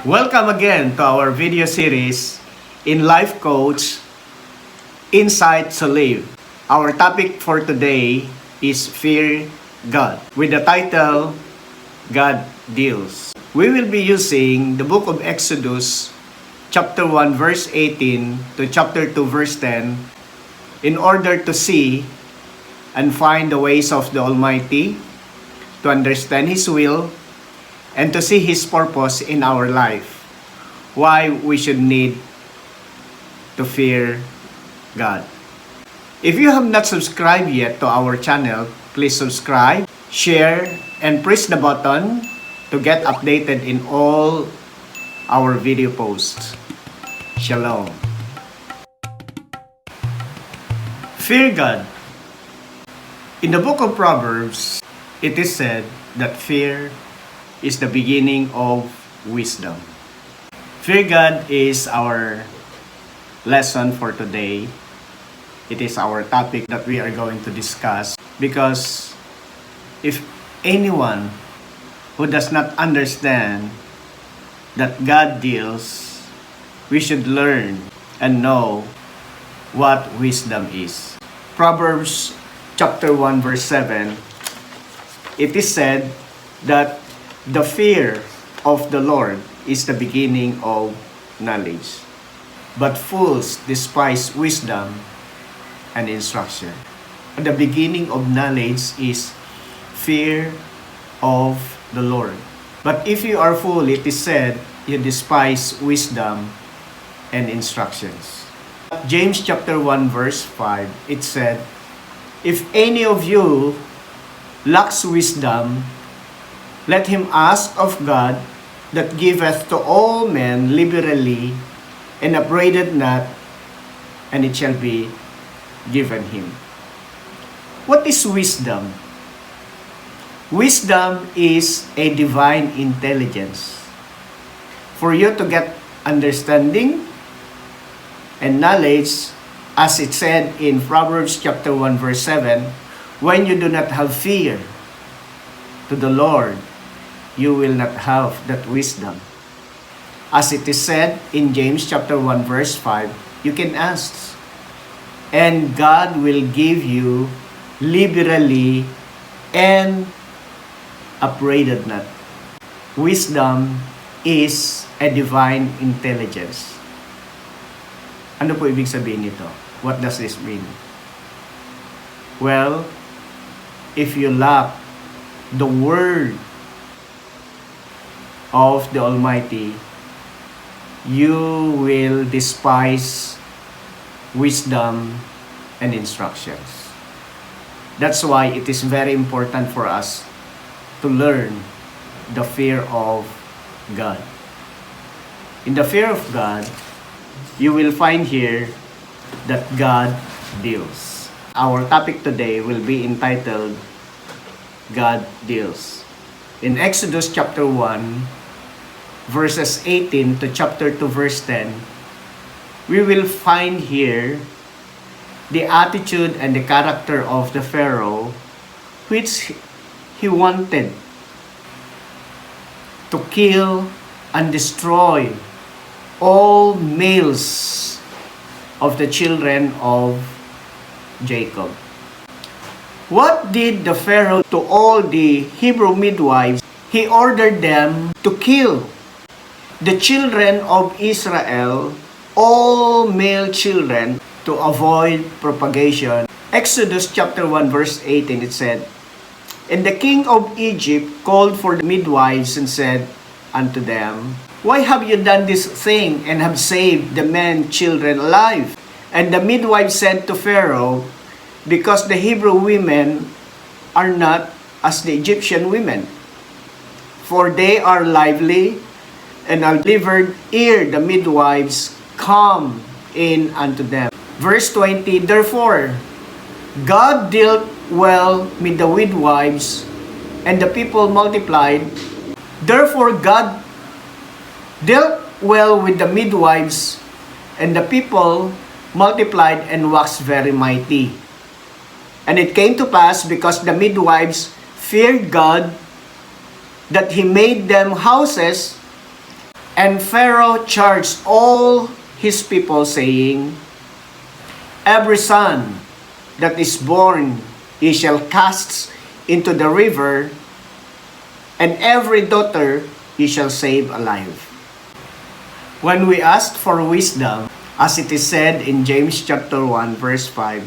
Welcome again to our video series in Life Coach Insight to Live. Our topic for today is Fear God with the title God Deals. We will be using the book of Exodus chapter 1 verse 18 to chapter 2 verse 10 in order to see and find the ways of the Almighty, to understand His will, and to see His purpose in our life. Why we should need to fear God. If you have not subscribed yet to our channel, please subscribe, share, and press the button to get updated in all our video posts. Shalom. Fear God. In the book of Proverbs, it is said that fear is the beginning of wisdom. Fear God is our lesson for today. It is our topic that we are going to discuss because if anyone who does not understand that God deals, we should learn and know what wisdom is. Proverbs chapter 1 verse 7, it is said that the fear of the Lord is the beginning of knowledge, but fools despise wisdom and instruction. The beginning of knowledge is fear of the Lord. But if you are fool, it is said, you despise wisdom and instructions. James chapter 1 verse 5, it said, if any of you lacks wisdom, let him ask of God that giveth to all men liberally and upbraideth not, and it shall be given him. What is wisdom? Wisdom is a divine intelligence. For you to get understanding and knowledge, as it said in Proverbs chapter 1 verse 7, when you do not have fear to the Lord, you will not have that wisdom. As it is said in James chapter 1 verse 5, you can ask, and God will give you liberally and upbraided not. Wisdom is a divine intelligence. Ano po ibig sabihin nito? What does this mean? Well, if you lack the word of the Almighty, you will despise wisdom and instructions. That's why it is very important for us to learn the fear of God. In the fear of God, you will find here that God deals. Our topic today will be entitled God Deals. In Exodus chapter 1, verses 18 to chapter 2 verse 10, we will find here the attitude and the character of the Pharaoh, which he wanted to kill and destroy all males of the children of Jacob. What did the Pharaoh to all the Hebrew midwives? He ordered them to kill the children of Israel, all male children, to avoid propagation. Exodus chapter 1 verse 18, it said, and the king of Egypt called for the midwives and said unto them, why have you done this thing and have saved the men children alive? And the midwives said to Pharaoh, because the Hebrew women are not as the Egyptian women, for they are lively and are delivered ere the midwives come in unto them. Verse 20, therefore God dealt well with the midwives, and the people multiplied. Therefore God dealt well with the midwives, and the people multiplied and waxed very mighty. And it came to pass, because the midwives feared God, that He made them houses And Pharaoh charged all his people, saying, Every son that is born ye shall cast into the river, and every daughter ye shall save alive. When we asked for wisdom, as it is said in James chapter 1 verse 5,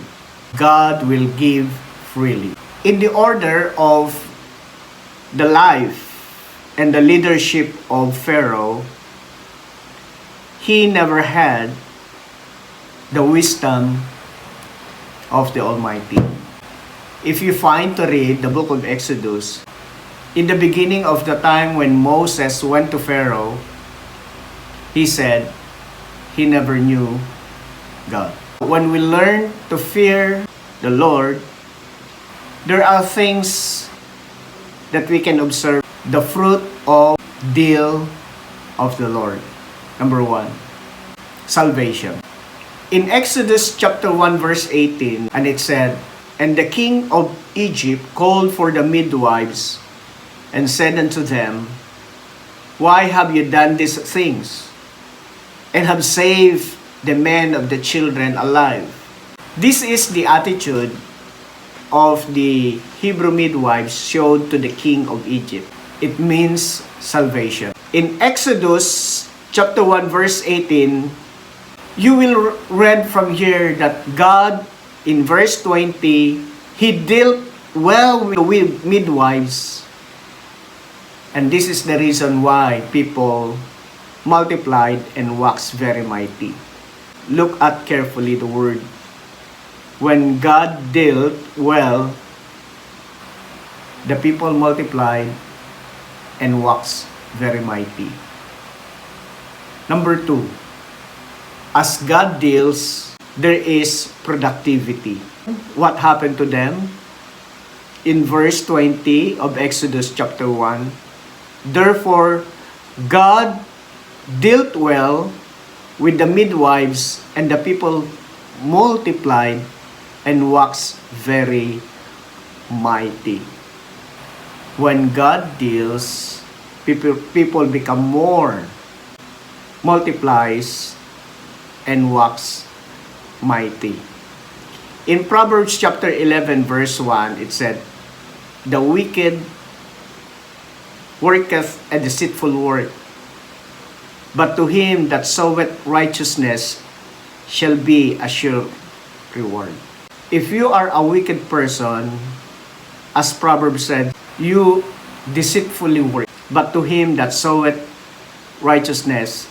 God will give freely. In the order of the life and the leadership of Pharaoh, he never had the wisdom of the Almighty. If you find to read the book of Exodus, in the beginning of the time when Moses went to Pharaoh, he said he never knew God. When we learn to fear the Lord, there are things that we can observe. The fruit of deal of the Lord. Number 1, salvation. In Exodus chapter 1 verse 18, and it said, And the king of Egypt called for the midwives, and said unto them, Why have you done these things, and have saved the men of the children alive? This is the attitude of the Hebrew midwives showed to the king of Egypt. It means salvation. In Exodus chapter 1 verse 18, you will read from here that God, in verse 20, He dealt well with midwives. And this is the reason why people multiplied and waxed very mighty. Look at carefully the word. When God dealt well, the people multiplied and waxed very mighty. Number 2, as God deals, there is productivity. What happened to them? In verse 20 of Exodus chapter 1, Therefore, God dealt well with the midwives, and the people multiplied and waxed very mighty. When God deals, people become more, multiplies, and wax mighty. In Proverbs chapter 11 verse 1, it said, The wicked worketh a deceitful work, but to him that soweth righteousness shall be a sure reward. If you are a wicked person, as Proverbs said, you deceitfully work, but to him that soweth righteousness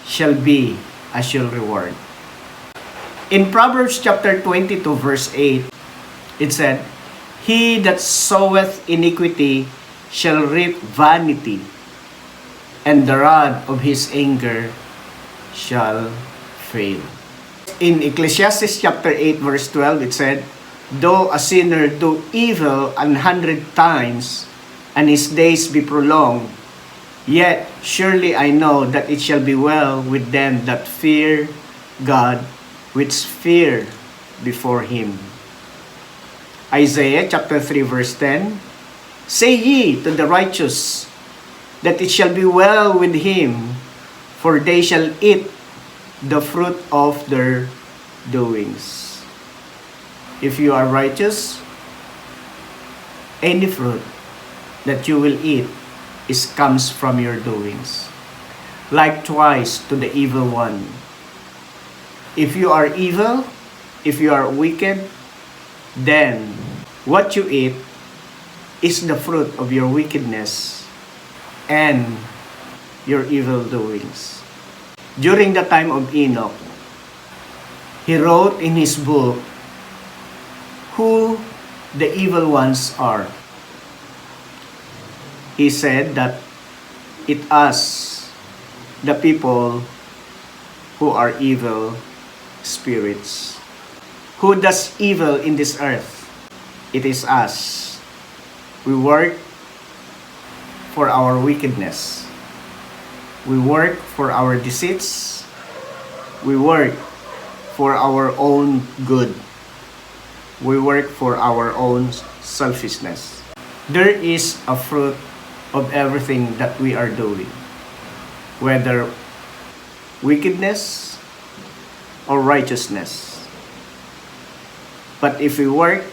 shall be a sure reward. In Proverbs chapter 22 verse 8, it said, He that soweth iniquity shall reap vanity, and the rod of his anger shall fail. In Ecclesiastes chapter 8 verse 12, it said, Though a sinner do evil 100 times, and his days be prolonged, yet surely I know that it shall be well with them that fear God, which fear before him. Isaiah chapter 3 verse 10, Say ye to the righteous, that it shall be well with him, for they shall eat the fruit of their doings. If you are righteous, any fruit that you will eat comes from your doings. Likewise to the evil one. If you are evil, if you are wicked, then what you eat is the fruit of your wickedness and your evil doings. During the time of Enoch, he wrote in his book who the evil ones are. He said that it us, the people who are evil spirits. Who does evil in this earth? It is us. We work for our wickedness. We work for our deceits. We work for our own good. We work for our own selfishness. There is a fruit of everything that we are doing. whether wickedness or righteousness. But if we work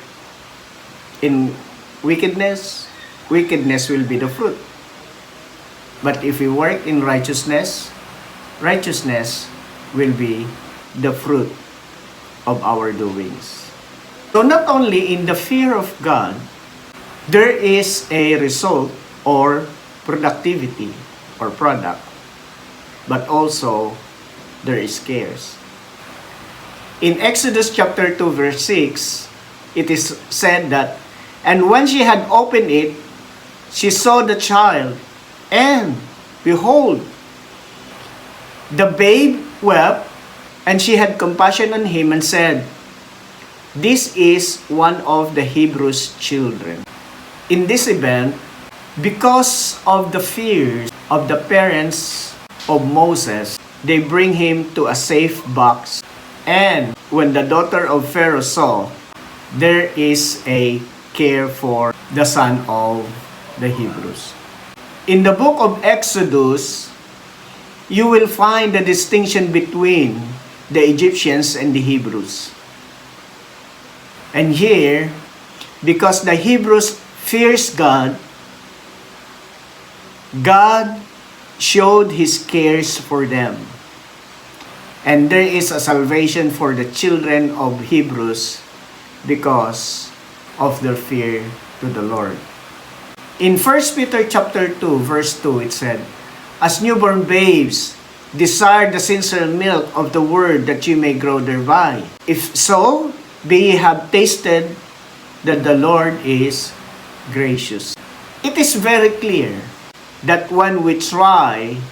in wickedness, wickedness will be the fruit. But if we work in righteousness, righteousness will be the fruit of our doings. So not only in the fear of God, there is a result or productivity or product, but also there is cares. In Exodus chapter 2 verse 6, it is said that, "And when she had opened it, she saw the child, and behold, the babe wept, and she had compassion on him and said, 'This is one of the Hebrews' children.'" In this event, because of the fears of the parents of Moses, they bring him to a safe box. And when the daughter of Pharaoh saw, there is a care for the son of the Hebrews. In the book of Exodus, you will find the distinction between the Egyptians and the Hebrews. And here, because the Hebrews fears God, God showed His cares for them. And there is a salvation for the children of Hebrews because of their fear to the Lord. In 1 Peter chapter 2, verse 2, it said, "As newborn babes, desire the sincere milk of the word that you may grow thereby. If so, be ye have tasted that the Lord is gracious." It is very clear that when we try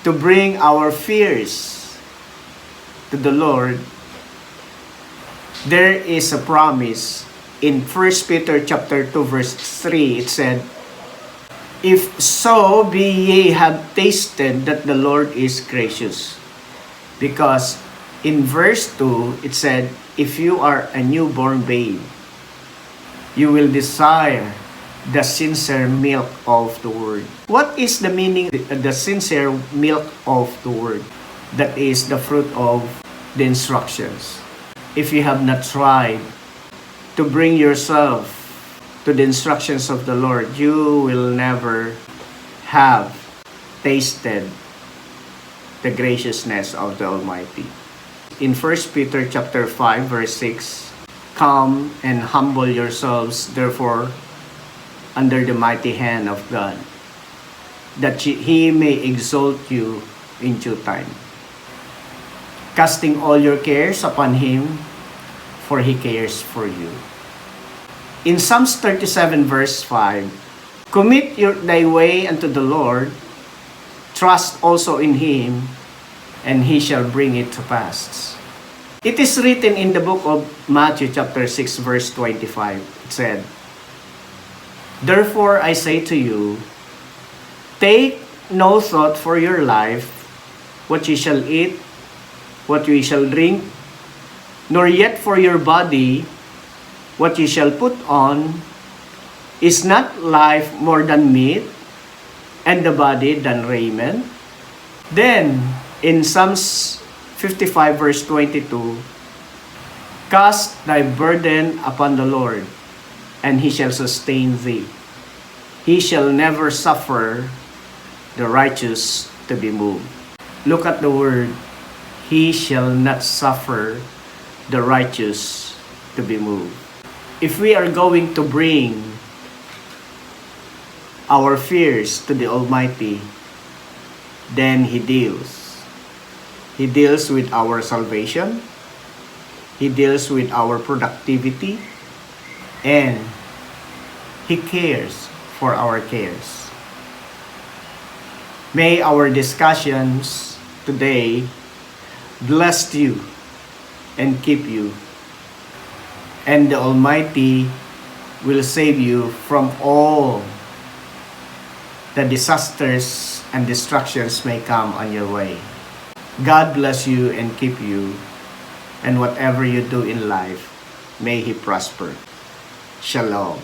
to bring our fears to the Lord, there is a promise in 1 Peter chapter 2 verse 3. It said, "If so be ye have tasted that the Lord is gracious." Because in verse 2 it said, if you are a newborn babe, you will desire the sincere milk of the word. What is the meaning of the sincere milk of the word? That is the fruit of the instructions. If you have not tried to bring yourself to the instructions of the Lord, you will never have tasted the graciousness of the Almighty. In 1 Peter chapter 5 verse 6, "Come and humble yourselves therefore under the mighty hand of God, that He may exalt you in due time, casting all your cares upon Him, for He cares for you." In Psalms 37 verse 5, "Commit thy way unto the Lord, trust also in Him, and He shall bring it to pass." It is written in the book of Matthew chapter 6 verse 25. It said, "Therefore I say to you, take no thought for your life, what ye shall eat, what ye shall drink, nor yet for your body, what ye shall put on. Is not life more than meat, and the body than raiment?" Then, in Psalms 55 verse 22, "Cast thy burden upon the Lord, and He shall sustain thee. He shall never suffer the righteous to be moved." Look at the word, "He shall not suffer the righteous to be moved." If we are going to bring our fears to the Almighty, then He deals. He deals with our salvation. He deals with our productivity. And He cares for our cares. May our discussions today bless you and keep you. And the Almighty will save you from all the disasters and destructions may come on your way. God bless you and keep you, and whatever you do in life, may He prosper. Shalom.